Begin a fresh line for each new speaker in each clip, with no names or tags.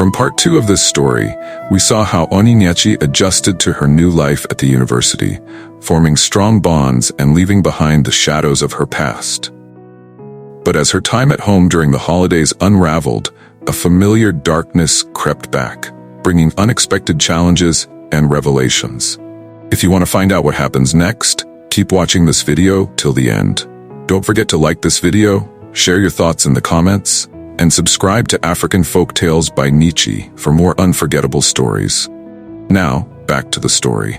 From part 2 of this story, we saw how Onyinyechi adjusted to her new life at the university, forming strong bonds and leaving behind the shadows of her past. But as her time at home during the holidays unraveled, a familiar darkness crept back, bringing unexpected challenges and revelations. If you want to find out what happens next, keep watching this video till the end. Don't forget to like this video, share your thoughts in the comments, and subscribe to African Folktales by Nychi for more unforgettable stories. Now, back to the story.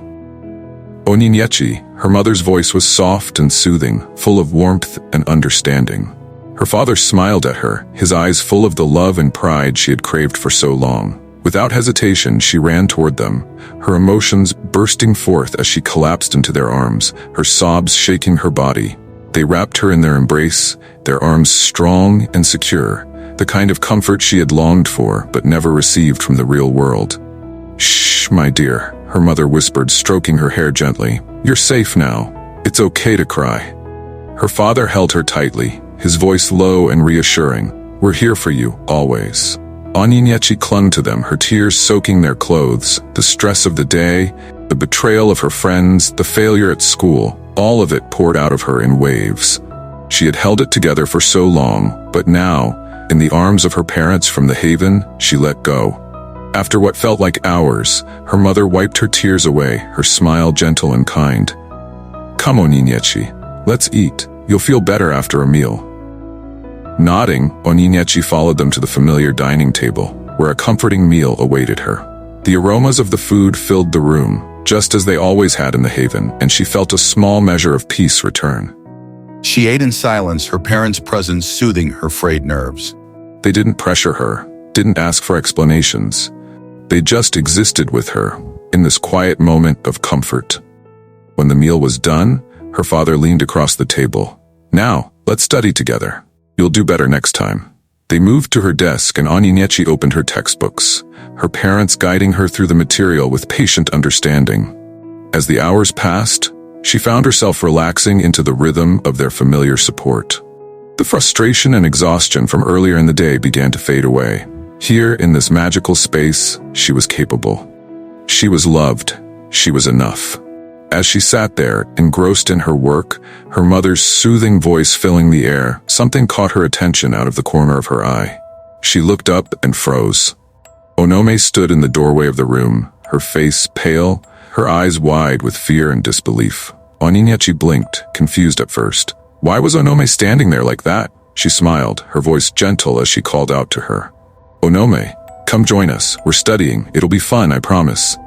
Onyinyechi, her mother's voice was soft and soothing, full of warmth and understanding. Her father smiled at her, his eyes full of the love and pride she had craved for so long. Without hesitation, she ran toward them, her emotions bursting forth as she collapsed into their arms, her sobs shaking her body. They wrapped her in their embrace, their arms strong and secure, the kind of comfort she had longed for but never received from the real world. "Shh, my dear," her mother whispered, stroking her hair gently. "You're safe now. It's okay to cry." Her father held her tightly, his voice low and reassuring. "We're here for you, always." Onyinyechi clung to them, her tears soaking their clothes. The stress of the day, the betrayal of her friends, the failure at school, all of it poured out of her in waves. She had held it together for so long, but now, in the arms of her parents from the haven, she let go. After what felt like hours, her mother wiped her tears away, her smile gentle and kind. "Come, Onyinyechi, let's eat. You'll feel better after a meal." Nodding, Onyinyechi followed them to the familiar dining table, where a comforting meal awaited her. The aromas of the food filled the room, just as they always had in the haven, and she felt a small measure of peace return.
She ate in silence, her parents' presence soothing her frayed nerves.
They didn't pressure her, didn't ask for explanations. They just existed with her, in this quiet moment of comfort. When the meal was done, her father leaned across the table. "Now, let's study together. You'll do better next time." They moved to her desk and Onyinyechi opened her textbooks, her parents guiding her through the material with patient understanding. As the hours passed, she found herself relaxing into the rhythm of their familiar support. The frustration and exhaustion from earlier in the day began to fade away. Here, in this magical space, she was capable. She was loved. She was enough. As she sat there, engrossed in her work, her mother's soothing voice filling the air, something caught her attention out of the corner of her eye. She looked up and froze. Onome stood in the doorway of the room, her face pale, her eyes wide with fear and disbelief. Onyinyechi blinked, confused at first. Why was Onome standing there like that? She smiled, her voice gentle as she called out to her. "Onome, come join us. We're studying. It'll be fun, I promise."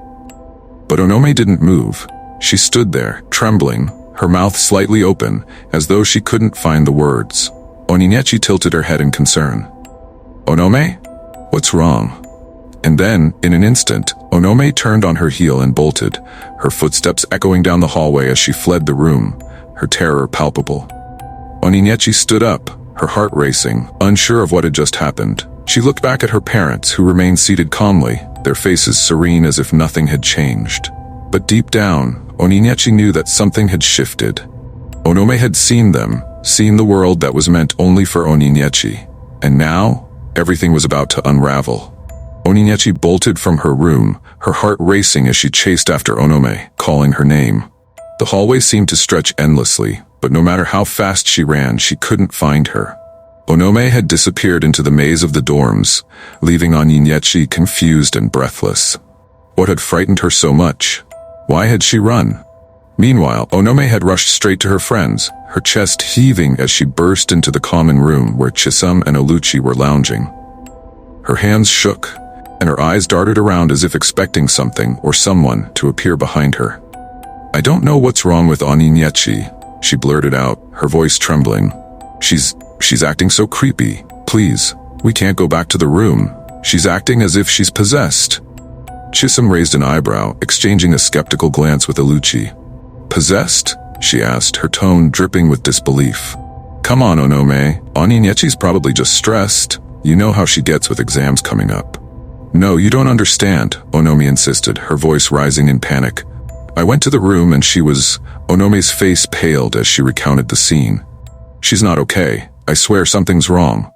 But Onome didn't move. She stood there, trembling, her mouth slightly open, as though she couldn't find the words. Onyinyechi tilted her head in concern. "Onome? What's wrong?" And then, in an instant, Onome turned on her heel and bolted, her footsteps echoing down the hallway as she fled the room, her terror palpable. Onyinyechi stood up, her heart racing, unsure of what had just happened. She looked back at her parents, who remained seated calmly, their faces serene as if nothing had changed. But deep down, Onyinyechi knew that something had shifted. Onome had seen them, seen the world that was meant only for Onyinyechi. And now, everything was about to unravel. Onyinyechi bolted from her room, her heart racing as she chased after Onome, calling her name. The hallway seemed to stretch endlessly, but no matter how fast she ran, she couldn't find her. Onome had disappeared into the maze of the dorms, leaving Onyinyechi confused and breathless. What had frightened her so much? Why had she run? Meanwhile, Onome had rushed straight to her friends, her chest heaving as she burst into the common room where Chisum and Oluchi were lounging. Her hands shook, and her eyes darted around as if expecting something or someone to appear behind her. "I don't know what's wrong with Onyinyechi," she blurted out, her voice trembling. She's acting so creepy. Please, we can't go back to the room. She's acting as if she's possessed." Chisum raised an eyebrow, exchanging a skeptical glance with Oluchi. "Possessed?" she asked, her tone dripping with disbelief. "Come on, Onome. Onyinyechi's probably just stressed. You know how she gets with exams coming up." "No, you don't understand," Onome insisted, her voice rising in panic. "I went to the room and she was..." Onome's face paled as she recounted the scene. "She's not okay. I swear something's wrong."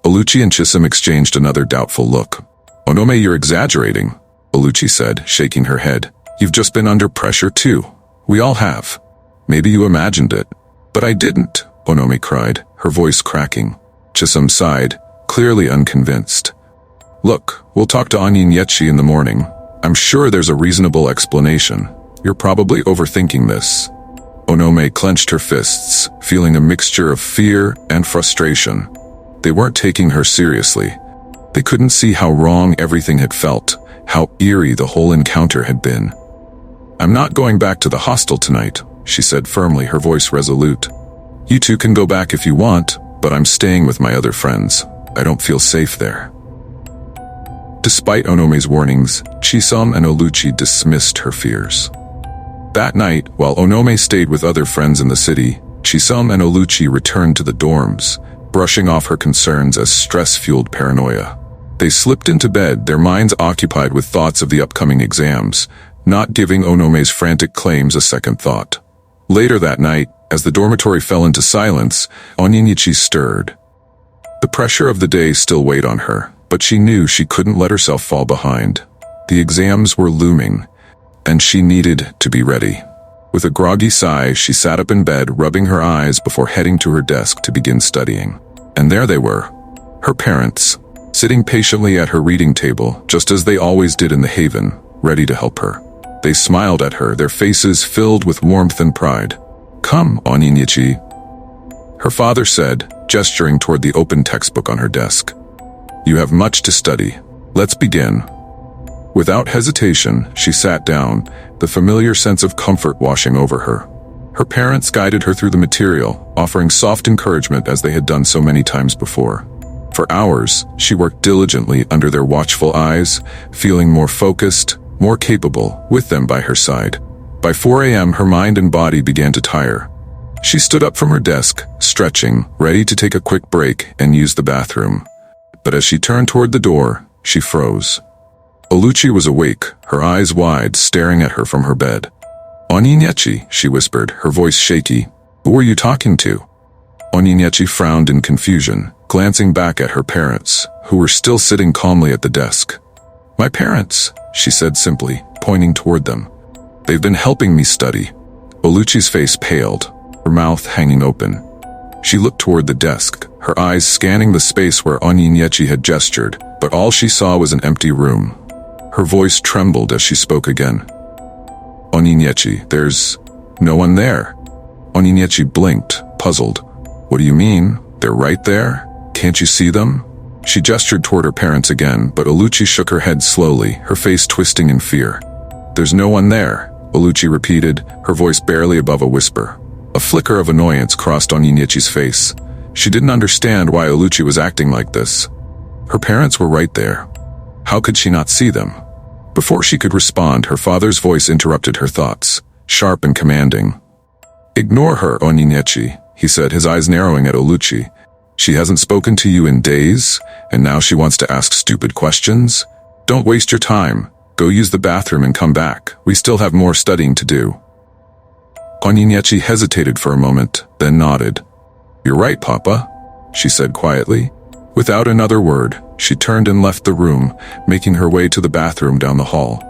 Oluchi and Chisum exchanged another doubtful look. Onome, you're exaggerating, Onyinyechi said, shaking her head. You've just been under pressure too. We all have. Maybe you imagined it. But I didn't, Onome cried, her voice cracking. Chisum sighed, clearly unconvinced. Look, we'll talk to Onyinyechi in the morning. I'm sure there's a reasonable explanation. You're probably overthinking this. Onome clenched her fists, feeling a mixture of fear and frustration. They weren't taking her seriously. They couldn't see how wrong everything had felt, how eerie the whole encounter had been. I'm not going back to the hostel tonight, she said firmly, her voice resolute. You two can go back if you want, but I'm staying with my other friends. I don't feel safe there. Despite Onome's warnings, Chisum and Onyinyechi dismissed her fears. That night, while Onome stayed with other friends in the city, Chisum and Onyinyechi returned to the dorms, brushing off her concerns as stress-fueled paranoia. They slipped into bed, their minds occupied with thoughts of the upcoming exams, not giving Onome's frantic claims a second thought. Later that night, as the dormitory fell into silence, Onyinyechi stirred. The pressure of the day still weighed on her, but she knew she couldn't let herself fall behind. The exams were looming, and she needed to be ready. With a groggy sigh, she sat up in bed, rubbing her eyes before heading to her desk to begin studying. And there they were, her parents, sitting patiently at her reading table, just as they always did in the Haven, ready to help her. They smiled at her, their faces filled with warmth and pride. Come, Onyinyechi, her father said, gesturing toward the open textbook on her desk. You have much to study. Let's begin. Without hesitation, she sat down, the familiar sense of comfort washing over her. Her parents guided her through the material, offering soft encouragement as they had done so many times before. For hours, she worked diligently under their watchful eyes, feeling more focused, more capable, with them by her side. By 4 a.m., her mind and body began to tire. She stood up from her desk, stretching, ready to take a quick break and use the bathroom. But as she turned toward the door, she froze. Onyinyechi was awake, her eyes wide, staring at her from her bed. Onyinyechi, she whispered, her voice shaky. Who were you talking to? Onyinyechi frowned in confusion, glancing back at her parents, who were still sitting calmly at the desk. My parents, she said simply, pointing toward them. They've been helping me study. Onyinyechi's face paled, her mouth hanging open. She looked toward the desk, her eyes scanning the space where Onyinyechi had gestured, but all she saw was an empty room. Her voice trembled as she spoke again. Onyinyechi, there's no one there. Onyinyechi blinked, puzzled. What do you mean? They're right there? Can't you see them? She gestured toward her parents again, but Onyinyechi shook her head slowly, her face twisting in fear. There's no one there, Onyinyechi repeated, her voice barely above a whisper. A flicker of annoyance crossed Onyinyechi's face. She didn't understand why Onyinyechi was acting like this. Her parents were right there. How could she not see them? Before she could respond, her father's voice interrupted her thoughts, sharp and commanding. Ignore her, Onyinyechi, he said, his eyes narrowing at Onyinyechi. She hasn't spoken to you in days, and now she wants to ask stupid questions? Don't waste your time. Go use the bathroom and come back. We still have more studying to do. Onyinyechi hesitated for a moment, then nodded. You're right, Papa, she said quietly. Without another word, she turned and left the room, making her way to the bathroom down the hall.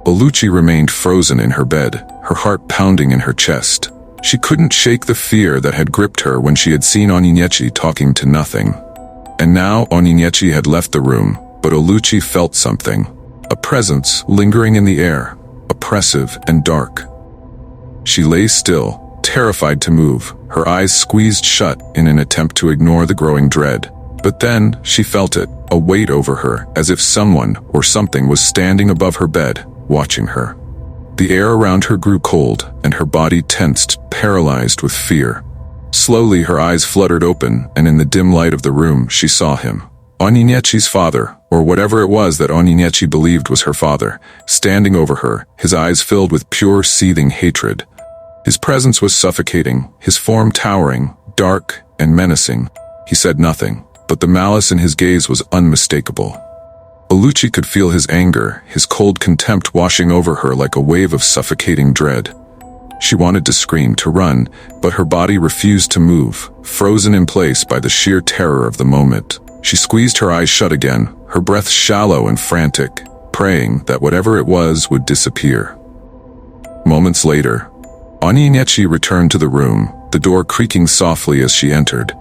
Onyinyechi remained frozen in her bed, her heart pounding in her chest. She couldn't shake the fear that had gripped her when she had seen Onyinyechi talking to nothing. And now Onyinyechi had left the room, but Onyinyechi felt something. A presence lingering in the air, oppressive and dark. She lay still, terrified to move, her eyes squeezed shut in an attempt to ignore the growing dread. But then, she felt it, a weight over her, as if someone or something was standing above her bed, watching her. The air around her grew cold, and her body tensed, paralyzed with fear. Slowly, her eyes fluttered open, and in the dim light of the room, she saw him. Onyinyechi's father, or whatever it was that Onyinyechi believed was her father, standing over her, his eyes filled with pure, seething hatred. His presence was suffocating, his form towering, dark and menacing. He said nothing, but the malice in his gaze was unmistakable. Onyinyechi could feel his anger, his cold contempt washing over her like a wave of suffocating dread. She wanted to scream, to run, but her body refused to move, frozen in place by the sheer terror of the moment. She squeezed her eyes shut again, her breath shallow and frantic, praying that whatever it was would disappear. Moments later, Onyinyechi returned to the room, the door creaking softly as she entered.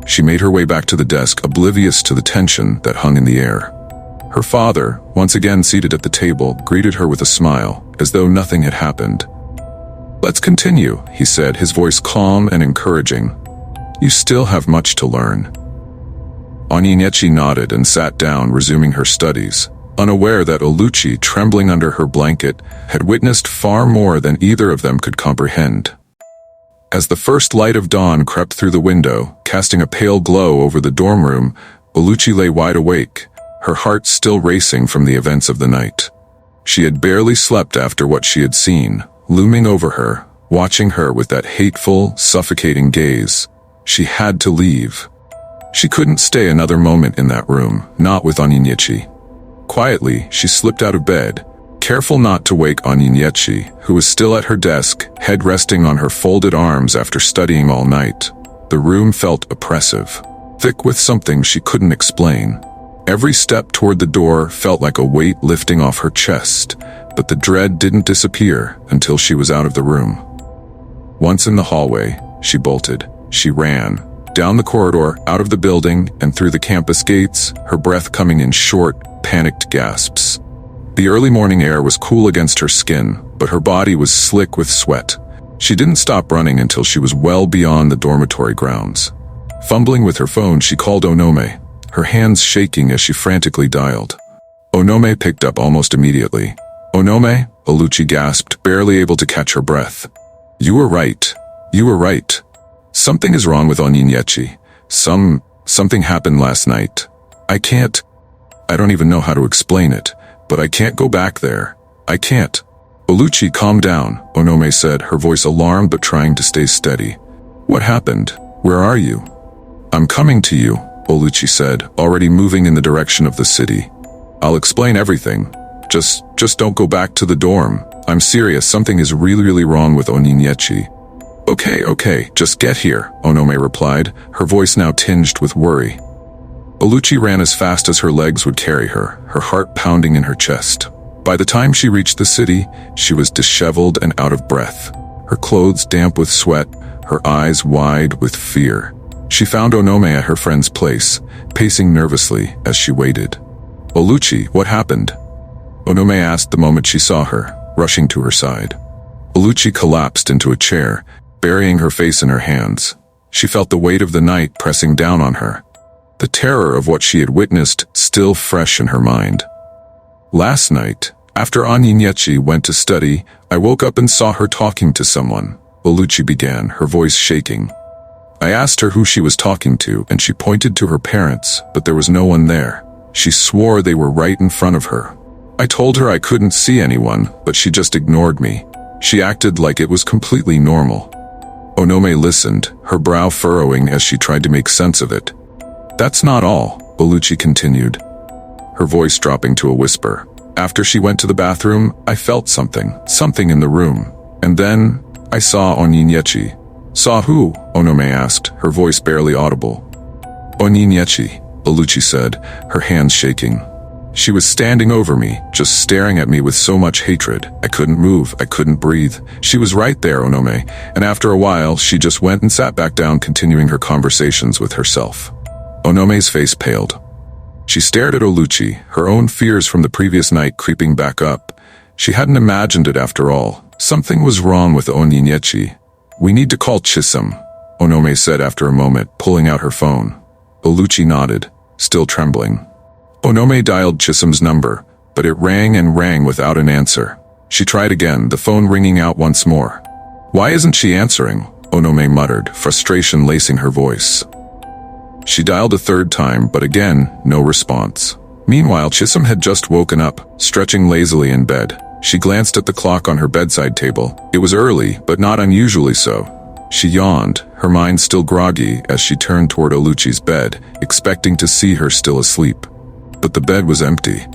She made her way back to the desk, oblivious to the tension that hung in the air. Her father, once again seated at the table, greeted her with a smile, as though nothing had happened. "Let's continue," he said, his voice calm and encouraging. "You still have much to learn." Onyinyechi nodded and sat down, resuming her studies, unaware that Onyinyechi, trembling under her blanket, had witnessed far more than either of them could comprehend. As the first light of dawn crept through the window, casting a pale glow over the dorm room, Onyinyechi lay wide awake, her heart still racing from the events of the night. She had barely slept after what she had seen, looming over her, watching her with that hateful, suffocating gaze. She had to leave. She couldn't stay another moment in that room, not with Onyinyechi. Quietly, she slipped out of bed, careful not to wake Onyinyechi, who was still at her desk, head resting on her folded arms after studying all night. The room felt oppressive, thick with something she couldn't explain. Every step toward the door felt like a weight lifting off her chest, but the dread didn't disappear until she was out of the room. Once in the hallway, she bolted. She ran, down the corridor, out of the building, and through the campus gates, her breath coming in short, panicked gasps. The early morning air was cool against her skin, but her body was slick with sweat. She didn't stop running until she was well beyond the dormitory grounds. Fumbling with her phone, she called Onome, her hands shaking as she frantically dialed. Onome picked up almost immediately. "Onome?" Onyinyechi gasped, barely able to catch her breath. "You were right. You were right. Something is wrong with Onyinyechi. Something happened last night. I don't even know how to explain it, but I can't go back there. I can't." "Onyinyechi, calm down," Onome said, her voice alarmed but trying to stay steady. "What happened? Where are you?" "I'm coming to you," Onyinyechi said, already moving in the direction of the city. "I'll explain everything. Just don't go back to the dorm. I'm serious, something is really wrong with Onyinyechi." Okay, just get here," Onome replied, her voice now tinged with worry. Onyinyechi ran as fast as her legs would carry her, her heart pounding in her chest. By the time she reached the city, she was disheveled and out of breath, her clothes damp with sweat, her eyes wide with fear. She found Onome at her friend's place, pacing nervously as she waited. "Onyinyechi, what happened?" Onome asked the moment she saw her, rushing to her side. Onyinyechi collapsed into a chair, burying her face in her hands. She felt the weight of the night pressing down on her, the terror of what she had witnessed still fresh in her mind. "Last night, after Onyinyechi went to study, I woke up and saw her talking to someone," Onyinyechi began, her voice shaking. "I asked her who she was talking to, and she pointed to her parents, but there was no one there. She swore they were right in front of her. I told her I couldn't see anyone, but she just ignored me. She acted like it was completely normal." Onome listened, her brow furrowing as she tried to make sense of it. "That's not all," Onyinyechi continued, her voice dropping to a whisper. "After she went to the bathroom, I felt something in the room. And then, I saw Onyinyechi." "Saw who?" Onome asked, her voice barely audible. "Onyinyechi," Onyinyechi said, her hands shaking. "She was standing over me, just staring at me with so much hatred. I couldn't move, I couldn't breathe. She was right there, Onome, and after a while, she just went and sat back down, continuing her conversations with herself." Onome's face paled. She stared at Onyinyechi, her own fears from the previous night creeping back up. She hadn't imagined it after all. Something was wrong with Onyinyechi. "We need to call Chisholm," Onome said after a moment, pulling out her phone. Onyinyechi nodded, still trembling. Onome dialed Chisholm's number, but it rang and rang without an answer. She tried again, the phone ringing out once more. "Why isn't she answering?" Onome muttered, frustration lacing her voice. She dialed a third time, but again, no response. Meanwhile, Chisholm had just woken up, stretching lazily in bed. She glanced at the clock on her bedside table. It was early, but not unusually so. She yawned, her mind still groggy as she turned toward Onyinyechi's bed, expecting to see her still asleep. But the bed was empty.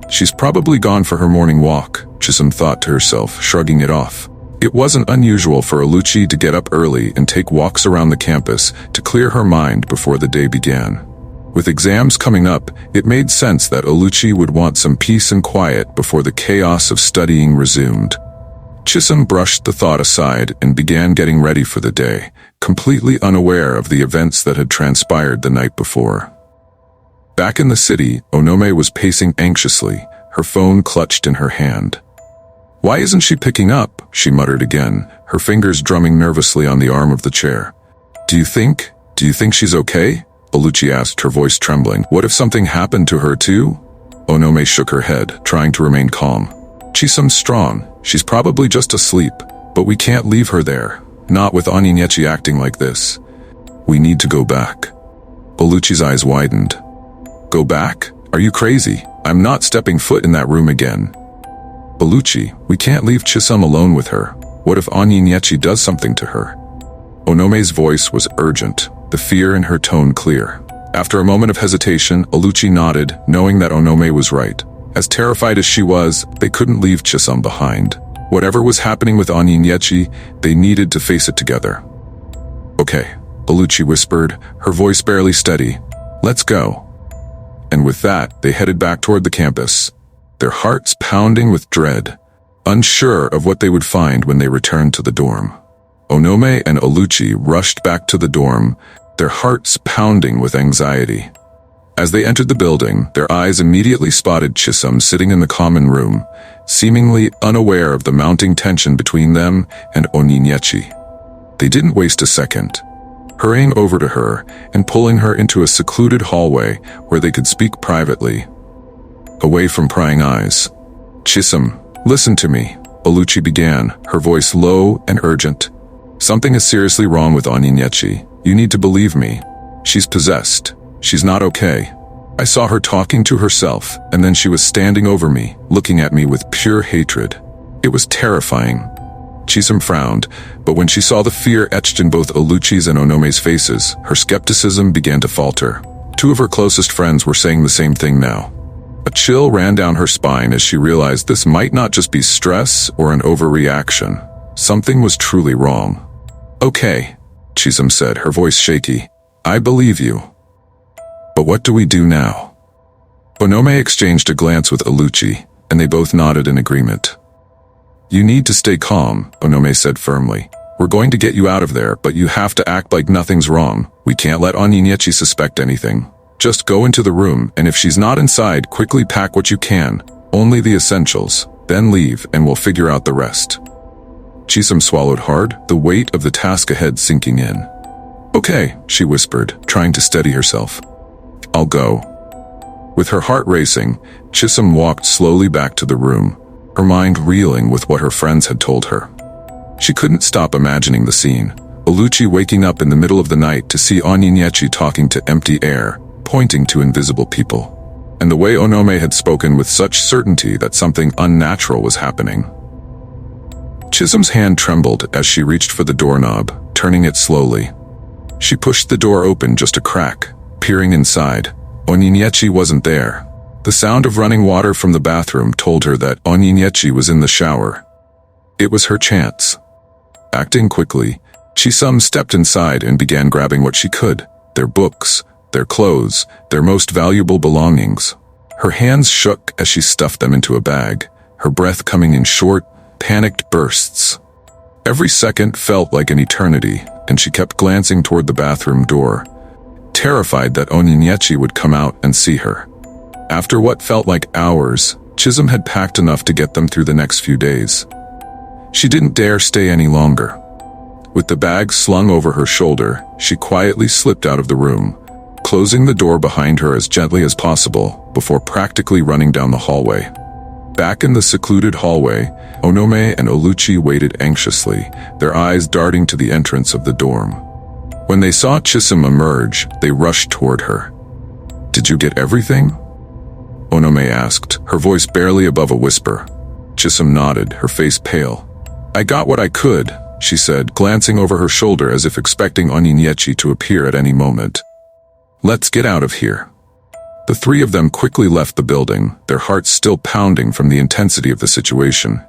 She's probably gone for her morning walk, Chisholm thought to herself, shrugging it off. It wasn't unusual for Onyinyechi to get up early and take walks around the campus to clear her mind before the day began. With exams coming up, it made sense that Onyinyechi would want some peace and quiet before the chaos of studying resumed. Chisholm brushed the thought aside and began getting ready for the day, completely unaware of the events that had transpired the night before. Back in the city, Onyinyechi was pacing anxiously, her phone clutched in her hand. "Why isn't she picking up?" she muttered again, her fingers drumming nervously on the arm of the chair. Do you think she's okay?" Onyinyechi asked, her voice trembling. "What if something happened to her too?" Onyinyechi shook her head, trying to remain calm. "Chisholm's strong. She's probably just asleep, but we can't leave her there. Not with Onyinyechi acting like this. We need to go back." Onyinyechi's eyes widened. "Go back? Are you crazy? I'm not stepping foot in that room again." "Onyinyechi, we can't leave Chisholm alone with her. What if Onyinyechi does something to her?" Onyinyechi's voice was urgent, the fear in her tone clear. After a moment of hesitation, Onyinyechi nodded, knowing that Onyinyechi was right. As terrified as she was, they couldn't leave Chisholm behind. Whatever was happening with Onyinyechi, they needed to face it together. "Okay," Onyinyechi whispered, her voice barely steady. "Let's go." And with that, they headed back toward the campus, their hearts pounding with dread, unsure of what they would find when they returned to the dorm. Onyinyechi and Onyinyechi rushed back to the dorm, their hearts pounding with anxiety. As they entered the building, their eyes immediately spotted Chisholm sitting in the common room, seemingly unaware of the mounting tension between them and Onyinyechi. They didn't waste a second. Hurrying over to her and pulling her into a secluded hallway where they could speak privately, away from prying eyes. "Chisholm, listen to me," Onyinyechi began, her voice low and urgent. "Something is seriously wrong with Onyinyechi. You need to believe me. She's possessed. She's not okay. I saw her talking to herself, and then she was standing over me, looking at me with pure hatred. It was terrifying." Chisholm frowned, but when she saw the fear etched in both Onyinyechi's and Onyinyechi's faces, her skepticism began to falter. Two of her closest friends were saying the same thing now. A chill ran down her spine as she realized this might not just be stress or an overreaction. Something was truly wrong. "Okay," Chisholm said, her voice shaky. "I believe you. But what do we do now?" Onyinyechi exchanged a glance with Onyinyechi, and they both nodded in agreement. "You need to stay calm," Onyinyechi said firmly. "We're going to get you out of there, but you have to act like nothing's wrong. We can't let Onyinyechi suspect anything. Just go into the room, and if she's not inside, quickly pack what you can, only the essentials, then leave and we'll figure out the rest." Chisholm swallowed hard, the weight of the task ahead sinking in. "Okay," she whispered, trying to steady herself. "I'll go." With her heart racing, Chisholm walked slowly back to the room, her mind reeling with what her friends had told her. She couldn't stop imagining the scene. Onyinyechi waking up in the middle of the night to see Onyinyechi talking to empty air, pointing to invisible people. And the way Onyinyechi had spoken with such certainty that something unnatural was happening. Chisholm's hand trembled as she reached for the doorknob, turning it slowly. She pushed the door open just a crack, peering inside. Onyinyechi wasn't there. The sound of running water from the bathroom told her that Onyinyechi was in the shower. It was her chance. Acting quickly, Chisholm stepped inside and began grabbing what she could, their books, their clothes, their most valuable belongings. Her hands shook as she stuffed them into a bag, her breath coming in short, panicked bursts. Every second felt like an eternity, and she kept glancing toward the bathroom door, terrified that Onyinyechi would come out and see her. After what felt like hours, Chisholm had packed enough to get them through the next few days. She didn't dare stay any longer. With the bag slung over her shoulder, she quietly slipped out of the room, closing the door behind her as gently as possible before practically running down the hallway. Back in the secluded hallway, Onyinyechi and Onyinyechi waited anxiously, their eyes darting to the entrance of the dorm. When they saw Chisholm emerge, they rushed toward her. "Did you get everything?" Onyinyechi asked, her voice barely above a whisper. Chisholm nodded, her face pale. "I got what I could," she said, glancing over her shoulder as if expecting Onyinyechi to appear at any moment. "Let's get out of here." The three of them quickly left the building, their hearts still pounding from the intensity of the situation.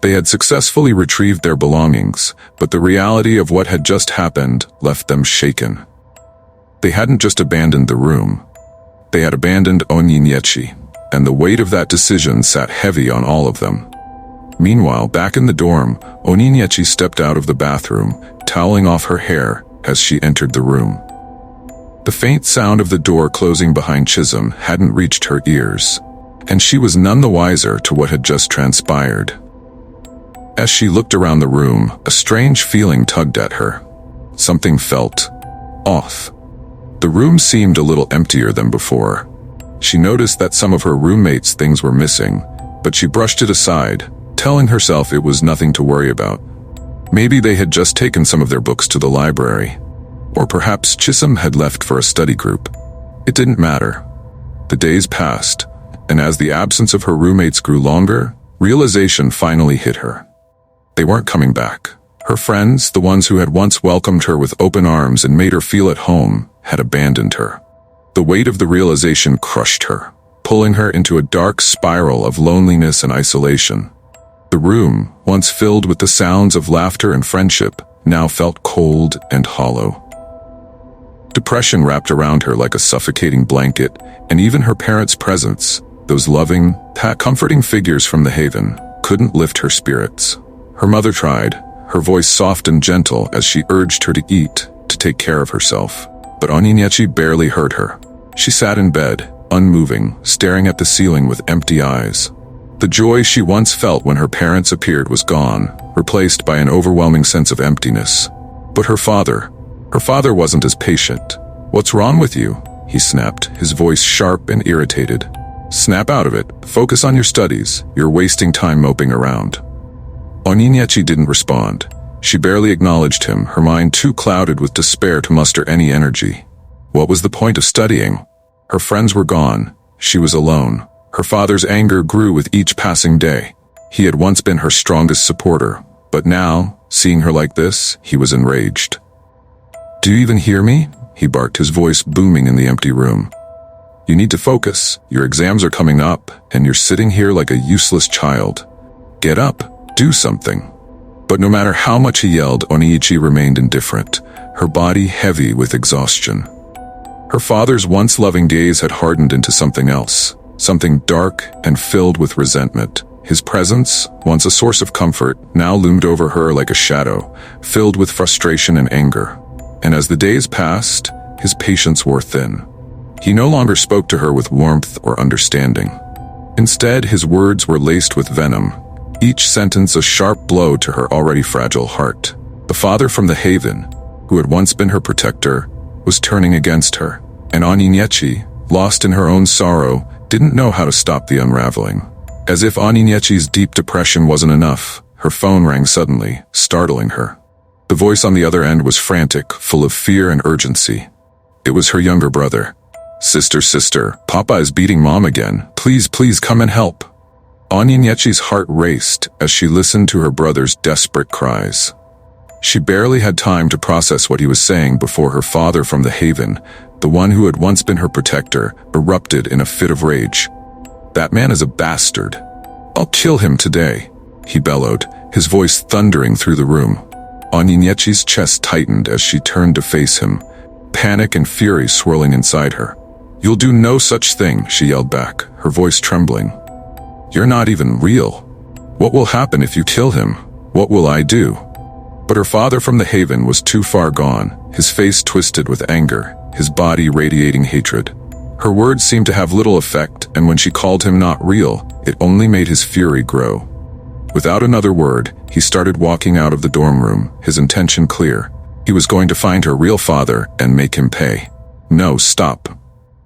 They had successfully retrieved their belongings, but the reality of what had just happened left them shaken. They hadn't just abandoned the room. They had abandoned Onyinyechi, and the weight of that decision sat heavy on all of them. Meanwhile, back in the dorm, Onyinyechi stepped out of the bathroom, toweling off her hair as she entered the room. The faint sound of the door closing behind Chisholm hadn't reached her ears, and she was none the wiser to what had just transpired. As she looked around the room, a strange feeling tugged at her. Something felt off. The room seemed a little emptier than before. She noticed that some of her roommates' things were missing, but she brushed it aside, telling herself it was nothing to worry about. Maybe they had just taken some of their books to the library. Or perhaps Chisholm had left for a study group. It didn't matter. The days passed, and as the absence of her roommates grew longer, realization finally hit her. They weren't coming back. Her friends, the ones who had once welcomed her with open arms and made her feel at home, had abandoned her. The weight of the realization crushed her, pulling her into a dark spiral of loneliness and isolation. The room, once filled with the sounds of laughter and friendship, now felt cold and hollow. Depression wrapped around her like a suffocating blanket, and even her parents' presence, those loving, comforting figures from the haven, couldn't lift her spirits. Her mother tried, her voice soft and gentle as she urged her to eat, to take care of herself. But Onyinyechi barely heard her. She sat in bed, unmoving, staring at the ceiling with empty eyes. The joy she once felt when her parents appeared was gone, replaced by an overwhelming sense of emptiness. But her father wasn't as patient. "What's wrong with you?" he snapped, his voice sharp and irritated. "Snap out of it. Focus on your studies. You're wasting time moping around." Onyinyechi didn't respond. She barely acknowledged him, her mind too clouded with despair to muster any energy. What was the point of studying? Her friends were gone. She was alone. Her father's anger grew with each passing day. He had once been her strongest supporter, but now, seeing her like this, he was enraged. "Do you even hear me?" he barked, his voice booming in the empty room. "You need to focus. Your exams are coming up, and you're sitting here like a useless child. Get up, do something." But no matter how much he yelled, Onyinyechi remained indifferent, her body heavy with exhaustion. Her father's once loving gaze had hardened into something else, something dark and filled with resentment. His presence, once a source of comfort, now loomed over her like a shadow, filled with frustration and anger. And as the days passed, his patience wore thin. He no longer spoke to her with warmth or understanding. Instead, his words were laced with venom, each sentence a sharp blow to her already fragile heart. The father from the haven, who had once been her protector, was turning against her, and Onyinyechi, lost in her own sorrow, didn't know how to stop the unraveling. As if Onyinyechi's deep depression wasn't enough, her phone rang suddenly, startling her. The voice on the other end was frantic, full of fear and urgency. It was her younger brother. Sister, Papa is beating Mom again. Please come and help." Onyinyechi's heart raced as she listened to her brother's desperate cries. She barely had time to process what he was saying before her father from the haven, the one who had once been her protector, erupted in a fit of rage. "That man is a bastard. I'll kill him today," he bellowed, his voice thundering through the room. Onyinyechi's chest tightened as she turned to face him, panic and fury swirling inside her. "You'll do no such thing," she yelled back, her voice trembling. "You're not even real. What will happen if you kill him? What will I do?" But her father from the haven was too far gone, his face twisted with anger, his body radiating hatred. Her words seemed to have little effect, and when she called him not real, it only made his fury grow. Without another word, he started walking out of the dorm room, his intention clear. He was going to find her real father and make him pay. "No, stop!"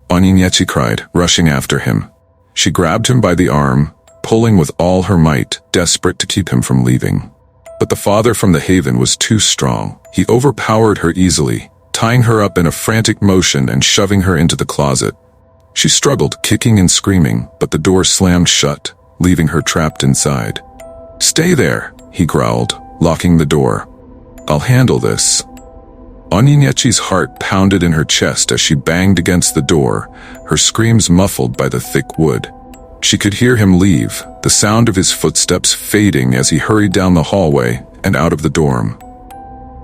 Onyinyechi cried, rushing after him. She grabbed him by the arm, pulling with all her might, desperate to keep him from leaving. But the father from the haven was too strong. He overpowered her easily, tying her up in a frantic motion and shoving her into the closet. She struggled, kicking and screaming, but the door slammed shut, leaving her trapped inside. "Stay there," he growled, locking the door. "I'll handle this." Onyinyechi's heart pounded in her chest as she banged against the door, her screams muffled by the thick wood. She could hear him leave, the sound of his footsteps fading as he hurried down the hallway and out of the dorm.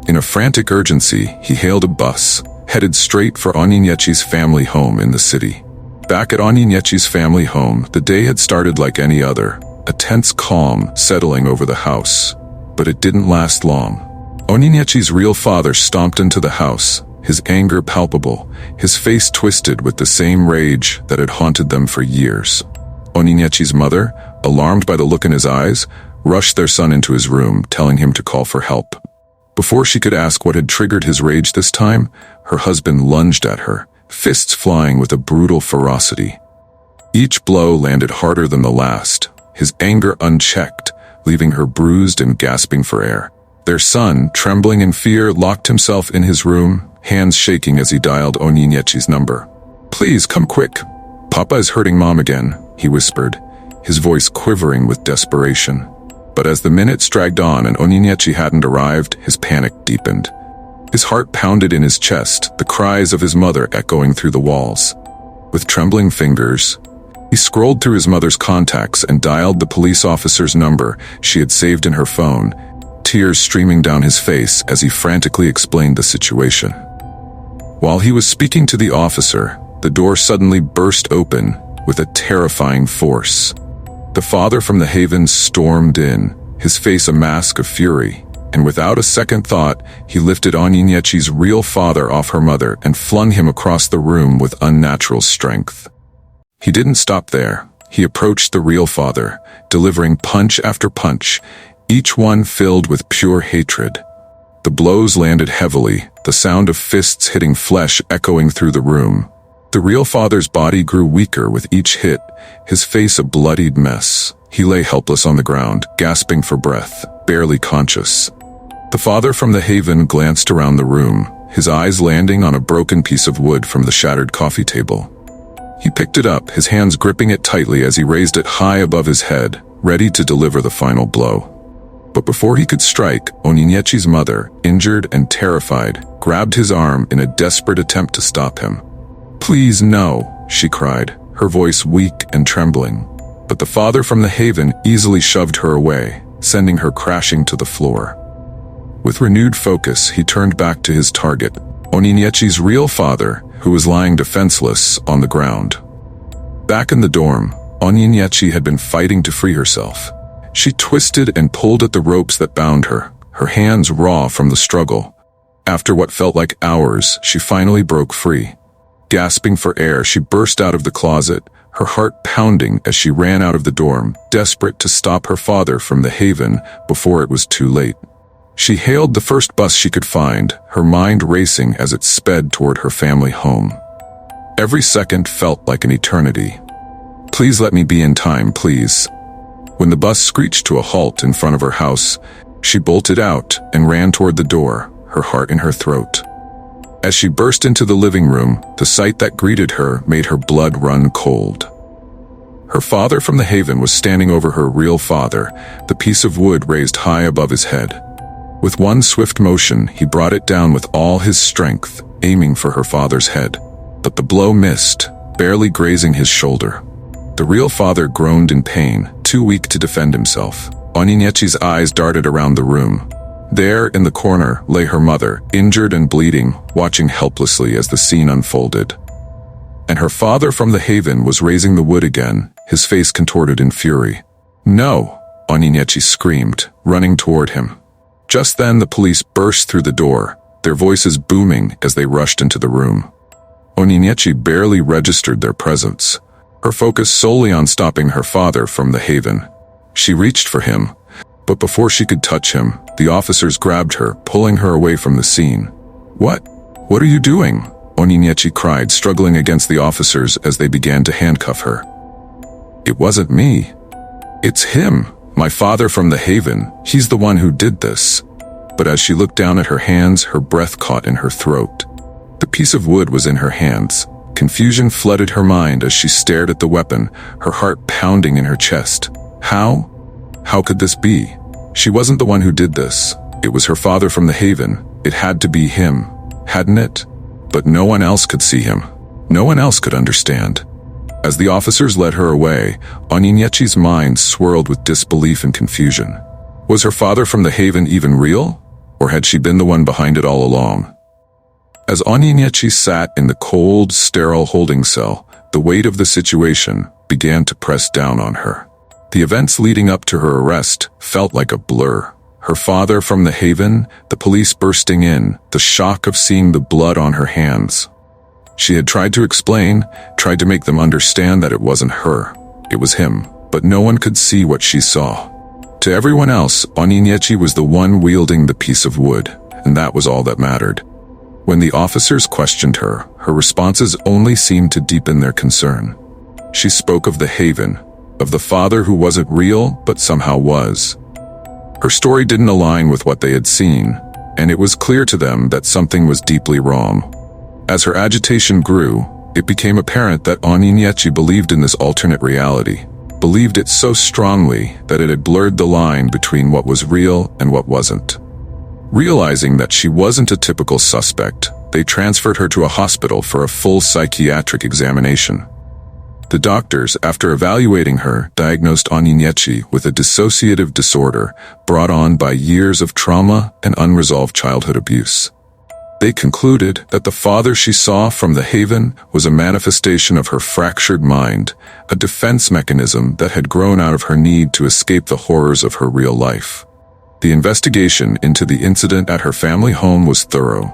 In a frantic urgency, he hailed a bus, headed straight for Onyinyechi's family home in the city. Back at Onyinyechi's family home, the day had started like any other, a tense calm settling over the house. But it didn't last long. Onyinyechi's real father stomped into the house, his anger palpable, his face twisted with the same rage that had haunted them for years. Onyinyechi's mother, alarmed by the look in his eyes, rushed their son into his room, telling him to call for help. Before she could ask what had triggered his rage this time, her husband lunged at her, fists flying with a brutal ferocity. Each blow landed harder than the last, his anger unchecked, leaving her bruised and gasping for air. Their son, trembling in fear, locked himself in his room, hands shaking as he dialed Onyinyechi's number. "Please, come quick. Papa is hurting Mom again," he whispered, his voice quivering with desperation. But as the minutes dragged on and Onyinyechi hadn't arrived, his panic deepened. His heart pounded in his chest, the cries of his mother echoing through the walls. With trembling fingers, he scrolled through his mother's contacts and dialed the police officer's number she had saved in her phone, tears streaming down his face as he frantically explained the situation. While he was speaking to the officer, the door suddenly burst open with a terrifying force. The father from the Haven stormed in, his face a mask of fury, and without a second thought, he lifted Onyinyechi's real father off her mother and flung him across the room with unnatural strength. He didn't stop there. He approached the real father, delivering punch after punch, each one filled with pure hatred. The blows landed heavily, the sound of fists hitting flesh echoing through the room. The real father's body grew weaker with each hit, his face a bloodied mess. He lay helpless on the ground, gasping for breath, barely conscious. The father from the Haven glanced around the room, his eyes landing on a broken piece of wood from the shattered coffee table. He picked it up, his hands gripping it tightly as he raised it high above his head, ready to deliver the final blow. But before he could strike, Onyinyechi's mother, injured and terrified, grabbed his arm in a desperate attempt to stop him. "Please, no," she cried, her voice weak and trembling. But the father from the Haven easily shoved her away, sending her crashing to the floor. With renewed focus, he turned back to his target, Onyinyechi's real father, who was lying defenseless on the ground. Back in the dorm, Onyinyechi had been fighting to free herself. She twisted and pulled at the ropes that bound her, her hands raw from the struggle. After what felt like hours, she finally broke free. Gasping for air, she burst out of the closet, her heart pounding as she ran out of the dorm, desperate to stop her father from the Haven before it was too late. She hailed the first bus she could find, her mind racing as it sped toward her family home. Every second felt like an eternity. "Please let me be in time, please." When the bus screeched to a halt in front of her house, she bolted out and ran toward the door, her heart in her throat. As she burst into the living room, the sight that greeted her made her blood run cold. Her father from the Haven was standing over her real father, the piece of wood raised high above his head. With one swift motion, he brought it down with all his strength, aiming for her father's head. But the blow missed, barely grazing his shoulder. The real father groaned in pain, too weak to defend himself. Onyinyechi's eyes darted around the room. There, in the corner, lay her mother, injured and bleeding, watching helplessly as the scene unfolded. And her father from the Haven was raising the wood again, his face contorted in fury. "No!" Onyinyechi screamed, running toward him. Just then the police burst through the door, their voices booming as they rushed into the room. Onyinyechi barely registered their presence, her focus solely on stopping her father from the Haven. She reached for him, but before she could touch him, the officers grabbed her, pulling her away from the scene. What are you doing?" Onyinyechi cried, struggling against the officers as they began to handcuff her. "It wasn't me. It's him, my father from the Haven. He's the one who did this." But as she looked down at her hands, her breath caught in her throat. The piece of wood was in her hands. Confusion flooded her mind as she stared at the weapon, her heart pounding in her chest. How? How could this be? She wasn't the one who did this. It was her father from the Haven. It had to be him, hadn't it? But no one else could see him. No one else could understand. As the officers led her away, Onyinyechi's mind swirled with disbelief and confusion. Was her father from the Haven even real? Or had she been the one behind it all along? As Onyinyechi sat in the cold, sterile holding cell, The weight of the situation began to press down on her. The events leading up to her arrest felt like a blur. Her father from the Haven, the police bursting in, the shock of seeing the blood on her hands. She had tried to explain, tried to make them understand that it wasn't her. It was him, but no one could see what she saw. To everyone else, Onyinyechi was the one wielding the piece of wood, and that was all that mattered. When the officers questioned her, her responses only seemed to deepen their concern. She spoke of the Haven, of the father who wasn't real but somehow was. Her story didn't align with what they had seen, and it was clear to them that something was deeply wrong. As her agitation grew, it became apparent that Onyinyechi believed in this alternate reality, believed it so strongly that it had blurred the line between what was real and what wasn't. Realizing that she wasn't a typical suspect, they transferred her to a hospital for a full psychiatric examination. The doctors, after evaluating her, diagnosed Onyinyechi with a dissociative disorder brought on by years of trauma and unresolved childhood abuse. They concluded that the father she saw from the Haven was a manifestation of her fractured mind, a defense mechanism that had grown out of her need to escape the horrors of her real life. The investigation into the incident at her family home was thorough.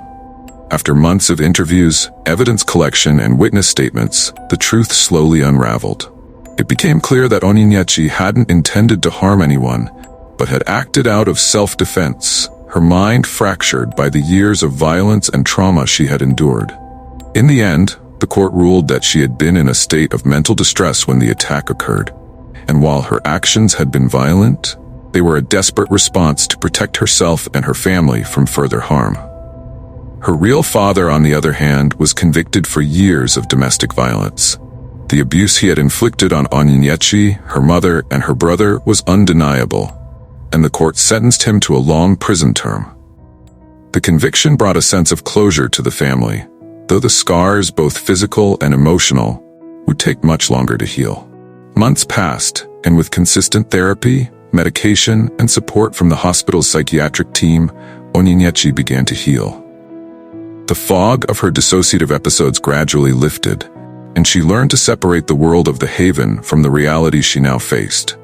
After months of interviews, evidence collection, and witness statements, the truth slowly unraveled. It became clear that Onyinyechi hadn't intended to harm anyone, but had acted out of self-defense, her mind fractured by the years of violence and trauma she had endured. In the end, the court ruled that she had been in a state of mental distress when the attack occurred, and while her actions had been violent, they were a desperate response to protect herself and her family from further harm. Her real father, on the other hand, was convicted for years of domestic violence. The abuse he had inflicted on Onyinyechi, her mother, and her brother was undeniable, and the court sentenced him to a long prison term. The conviction brought a sense of closure to the family, though the scars, both physical and emotional, would take much longer to heal. Months passed, and with consistent therapy, medication, and support from the hospital's psychiatric team, Onyinyechi began to heal. The fog of her dissociative episodes gradually lifted, and she learned to separate the world of the Haven from the reality she now faced.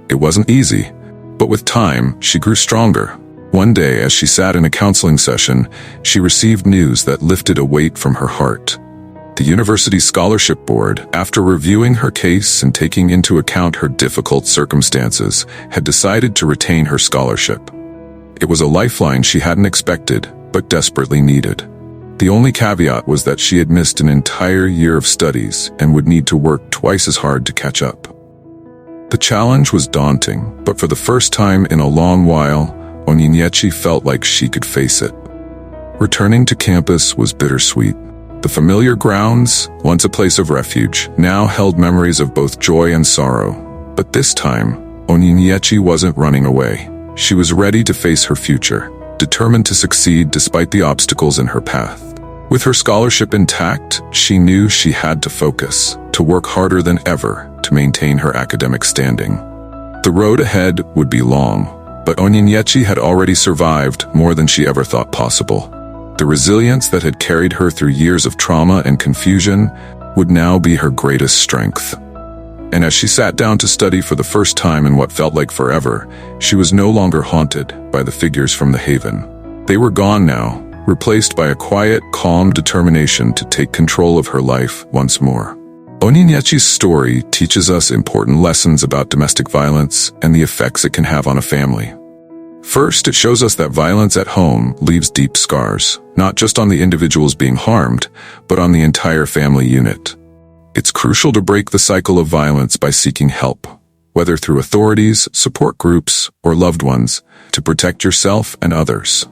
It wasn't easy, but with time, she grew stronger. One day, as she sat in a counseling session, she received news that lifted a weight from her heart. The university's scholarship board, after reviewing her case and taking into account her difficult circumstances, had decided to retain her scholarship. It was a lifeline she hadn't expected, but desperately needed. The only caveat was that she had missed an entire year of studies and would need to work twice as hard to catch up. The challenge was daunting, but for the first time in a long while, Onyinyechi felt like she could face it. Returning to campus was bittersweet. The familiar grounds, once a place of refuge, now held memories of both joy and sorrow. But this time, Onyinyechi wasn't running away. She was ready to face her future, determined to succeed despite the obstacles in her path. With her scholarship intact, she knew she had to focus, to work harder than ever to maintain her academic standing. The road ahead would be long, but Onyinyechi had already survived more than she ever thought possible. The resilience that had carried her through years of trauma and confusion would now be her greatest strength. And as she sat down to study for the first time in what felt like forever, she was no longer haunted by the figures from the Haven. They were gone now, replaced by a quiet, calm determination to take control of her life once more. Onyinyechi's story teaches us important lessons about domestic violence and the effects it can have on a family. First, it shows us that violence at home leaves deep scars, not just on the individuals being harmed, but on the entire family unit. It's crucial to break the cycle of violence by seeking help, whether through authorities, support groups, or loved ones, to protect yourself and others.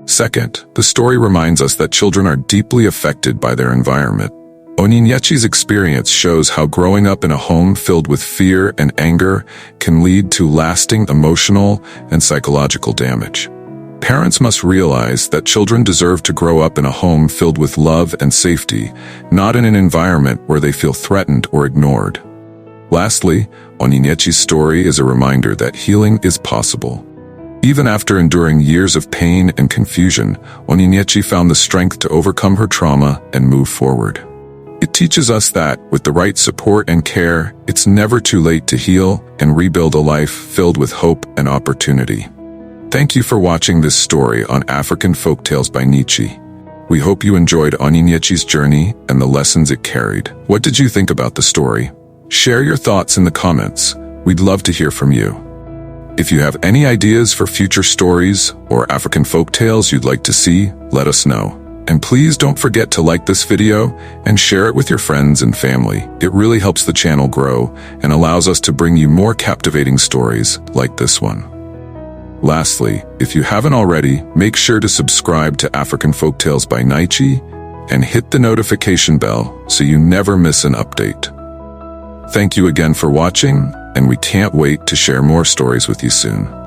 Second, the story reminds us that children are deeply affected by their environment. Onyinyechi's experience shows how growing up in a home filled with fear and anger can lead to lasting emotional and psychological damage. Parents must realize that children deserve to grow up in a home filled with love and safety, not in an environment where they feel threatened or ignored. Lastly, Onyinyechi's story is a reminder that healing is possible. Even after enduring years of pain and confusion, Onyinyechi found the strength to overcome her trauma and move forward. It teaches us that, with the right support and care, it's never too late to heal and rebuild a life filled with hope and opportunity. Thank you for watching this story on African Folktales by Nychi. We hope you enjoyed Onyinyechi's journey and the lessons it carried. What did you think about the story? Share your thoughts in the comments. We'd love to hear from you. If you have any ideas for future stories or African folktales you'd like to see, let us know. And please don't forget to like this video and share it with your friends and family. It really helps the channel grow and allows us to bring you more captivating stories like this one. Lastly, if you haven't already, make sure to subscribe to African Folktales by Nychi and hit the notification bell so you never miss an update. Thank you again for watching, and we can't wait to share more stories with you soon.